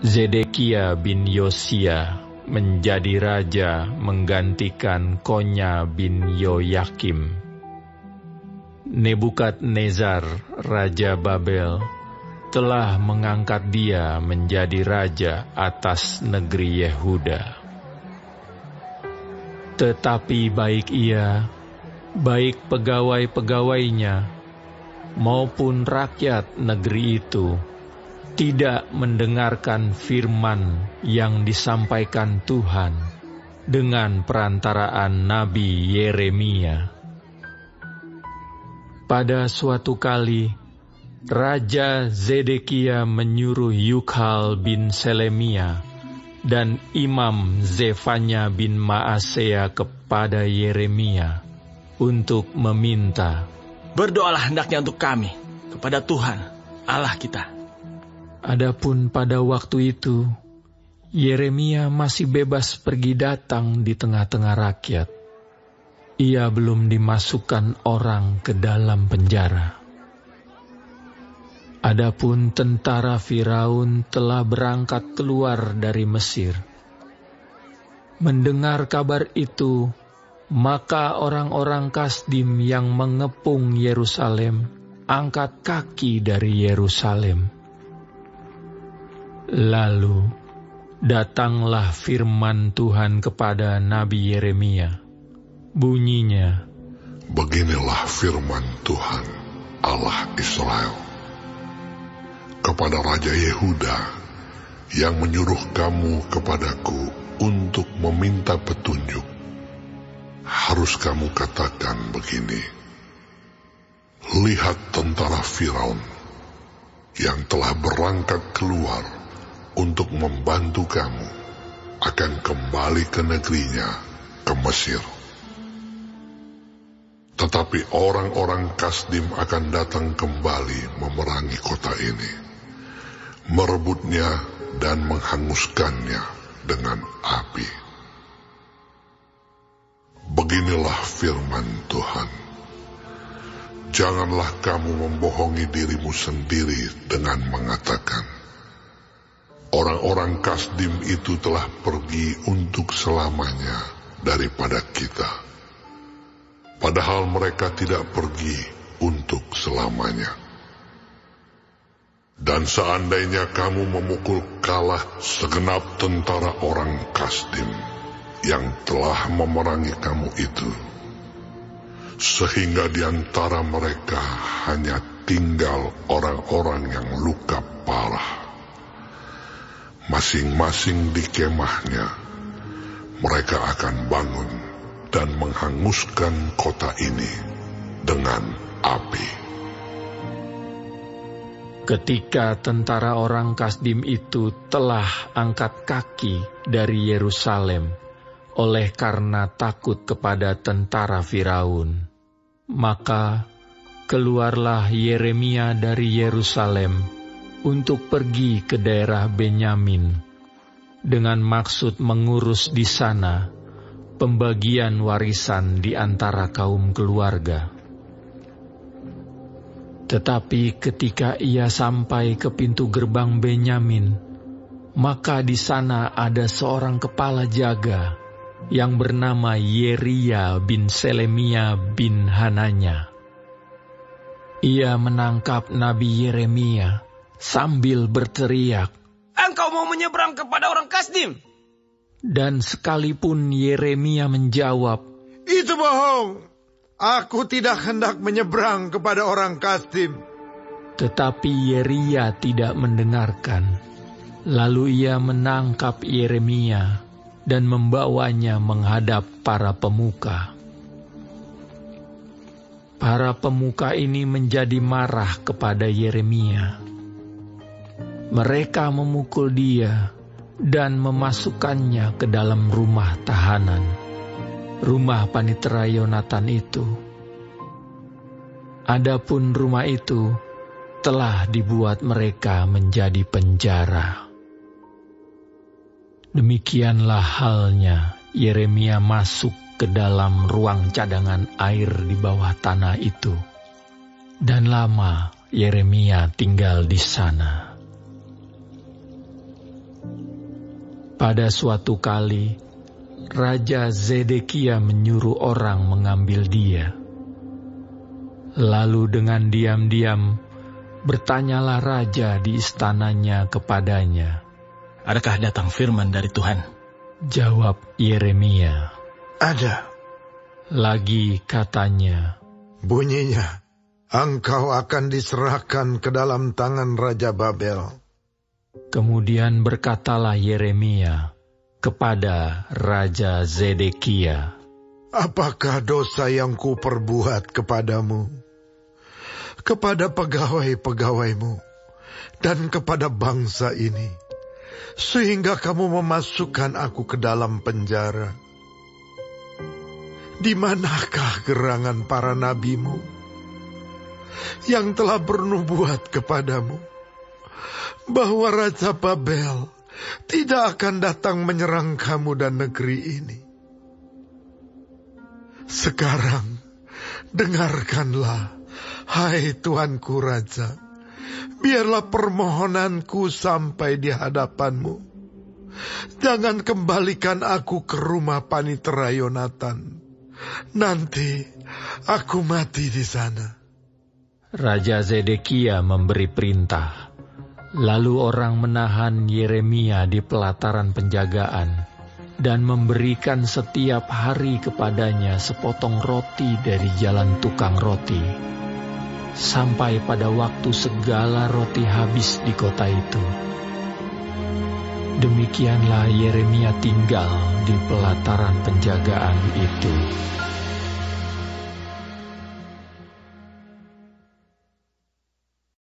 Zedekia bin Yosia menjadi raja menggantikan Konya bin Yoyakim. Nebukadnezar, raja Babel, telah mengangkat dia menjadi raja atas negeri Yehuda. Tetapi baik ia, baik pegawai-pegawainya, maupun rakyat negeri itu, tidak mendengarkan firman yang disampaikan Tuhan dengan perantaraan Nabi Yeremia. Pada suatu kali, Raja Zedekia menyuruh Yukhal bin Selemia dan Imam Zefanya bin Maasea kepada Yeremia untuk meminta, "Berdoalah hendaknya untuk kami kepada Tuhan Allah kita." Adapun pada waktu itu, Yeremia masih bebas pergi datang di tengah-tengah rakyat. Ia belum dimasukkan orang ke dalam penjara. Adapun tentara Firaun telah berangkat keluar dari Mesir. Mendengar kabar itu, maka orang-orang Kasdim yang mengepung Yerusalem angkat kaki dari Yerusalem. Lalu datanglah firman Tuhan kepada Nabi Yeremia. Bunyinya, "Beginilah firman Tuhan Allah Israel kepada Raja Yehuda yang menyuruh kamu kepadaku untuk meminta petunjuk. Harus kamu katakan begini, lihat tentara Firaun yang telah berangkat keluar untuk membantu kamu akan kembali ke negerinya, ke Mesir. Tetapi orang-orang Kasdim akan datang kembali memerangi kota ini, merebutnya dan menghanguskannya dengan api. Beginilah firman Tuhan, janganlah kamu membohongi dirimu sendiri dengan mengatakan, orang-orang Kasdim itu telah pergi untuk selamanya daripada kita. Padahal mereka tidak pergi untuk selamanya. Dan seandainya kamu memukul kalah segenap tentara orang Kasdim yang telah memerangi kamu itu, sehingga di antara mereka hanya tinggal orang-orang yang luka parah, masing-masing di kemahnya, mereka akan bangun dan menghanguskan kota ini dengan api." Ketika tentara orang Kasdim itu telah angkat kaki dari Yerusalem oleh karena takut kepada tentara Firaun, maka keluarlah Yeremia dari Yerusalem untuk pergi ke daerah Benyamin dengan maksud mengurus di sana pembagian warisan di antara kaum keluarga. Tetapi ketika ia sampai ke pintu gerbang Benyamin, maka di sana ada seorang kepala jaga yang bernama Yeria bin Selemia bin Hananya. Ia menangkap Nabi Yeremia sambil berteriak, "Engkau mau menyeberang kepada orang Kasdim?" Dan sekalipun Yeremia menjawab, "Itu bohong. Aku tidak hendak menyeberang kepada orang Kasdim." Tetapi Yeria tidak mendengarkan. Lalu ia menangkap Yeremia dan membawanya menghadap para pemuka. Para pemuka ini menjadi marah kepada Yeremia. Mereka memukul dia dan memasukkannya ke dalam rumah tahanan, rumah panitera Yonatan itu. Adapun rumah itu telah dibuat mereka menjadi penjara. Demikianlah halnya Yeremia masuk ke dalam ruang cadangan air di bawah tanah itu, dan lama Yeremia tinggal di sana. Pada suatu kali, Raja Zedekia menyuruh orang mengambil dia. Lalu dengan diam-diam, bertanyalah raja di istananya kepadanya. Adakah datang firman dari Tuhan? Jawab Yeremia. Ada. Lagi katanya, Bunyinya, engkau akan diserahkan ke dalam tangan Raja Babel. Kemudian berkatalah Yeremia kepada Raja Zedekia, Apakah dosa yang kuperbuat kepadamu, kepada pegawai-pegawaimu, dan kepada bangsa ini, sehingga kamu memasukkan aku ke dalam penjara? Di manakah gerangan para nabimu yang telah bernubuat kepadamu bahwa Raja Babel tidak akan datang menyerang kamu dan negeri ini? Sekarang dengarkanlah, hai Tuanku Raja, biarlah permohonanku sampai di hadapanmu. Jangan kembalikan aku ke rumah panitera Yonatan. Nanti aku mati di sana. Raja Zedekia memberi perintah. Lalu orang menahan Yeremia di pelataran penjagaan dan memberikan setiap hari kepadanya sepotong roti dari jalan tukang roti, sampai pada waktu segala roti habis di kota itu. Demikianlah Yeremia tinggal di pelataran penjagaan itu.